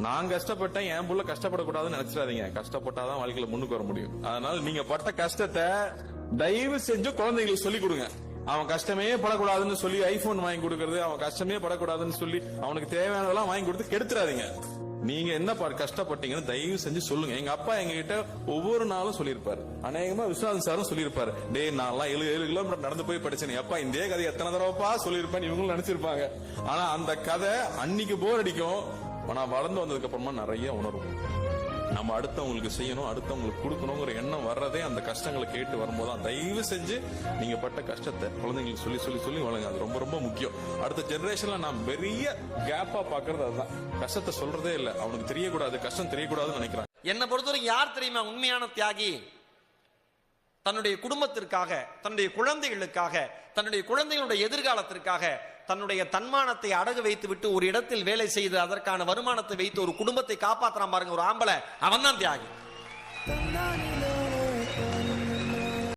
நான் கஷ்டப்பட்டேன், என் புள்ள கஷ்டப்படக்கூடாதுன்னு நினைச்சிடாதீங்க. கஷ்டப்பட்டாதான் வாழ்க்கையில முன்னுக்கு வர முடியும். அதனால நீங்க பட்ட கஷ்டத்தை தயவு செஞ்சு குழந்தைங்களுக்கு சொல்லி கொடுங்க. அவன் கஷ்டமே படக்கூடாதுன்னு சொல்லி ஐபோன் வாங்கி கொடுக்கறது, அவன் கஷ்டமே படக்கூடாதுன்னு சொல்லி அவனுக்கு தேவையானதெல்லாம் வாங்கி கொடுத்து கெடுத்துறாதீங்க. நீங்க என்ன கஷ்டப்பட்டீங்கன்னு தயவு செஞ்சு சொல்லுங்க. எங்க அப்பா எங்க கிட்ட ஒவ்வொரு நாளும் சொல்லியிருப்பாரு, அநேகமா விஸ்வநாதன் சாரும் சொல்லியிருப்பாரு, டே நான் 7 கிலோமீட்டர் நடந்து போய் படிச்சேன். அப்பா இந்த கதை எத்தனை தடவைப்பா சொல்லியிருப்பேன் இவங்களும் நினைச்சிருப்பாங்க. ஆனா அந்த கதை அன்னைக்கு போர் அடிக்கும். ஆனா வளர்ந்து வந்ததுக்கு அப்புறமா நிறைய உணர்வும். நம்ம அடுத்தவங்களுக்கு செய்யணும், அடுத்தவங்களுக்கு கொடுக்கணுங்கிற எண்ணம் வர்றதே அந்த கஷ்டங்களை கேட்டு வரும்போது தயவு செஞ்சு நீங்க பட்ட கஷ்டத்தை குழந்தைங்களுக்கு சொல்லி சொல்லி சொல்லி வளங்க. அது ரொம்ப ரொம்ப முக்கியம். அடுத்த ஜெனரேஷன்ல நான் பெரிய கேப்பா பாக்குறது அதுதான். கஷ்டத்தை சொல்றதே இல்ல, அவனுக்கு தெரியக்கூடாது, கஷ்டம் தெரியக்கூடாதுன்னு நினைக்கிறான். என்னை பொறுத்தவரைக்கும் யார் தெரியுமா உண்மையான தியாகி? தன்னுடைய குடும்பத்திற்காக, தன்னுடைய குழந்தைகளுக்காக, தன்னுடைய குழந்தைகளுடைய எதிர்காலத்திற்காக தன்னுடைய தன்மானத்தை அடகு வைத்து விட்டு ஒரு இடத்தில் வேலை செய்து அதற்கான வருமானத்தை வைத்து ஒரு குடும்பத்தை காப்பாற்றாம பாருங்க ஒரு ஆம்பளை, அவன் தான் தியாகி.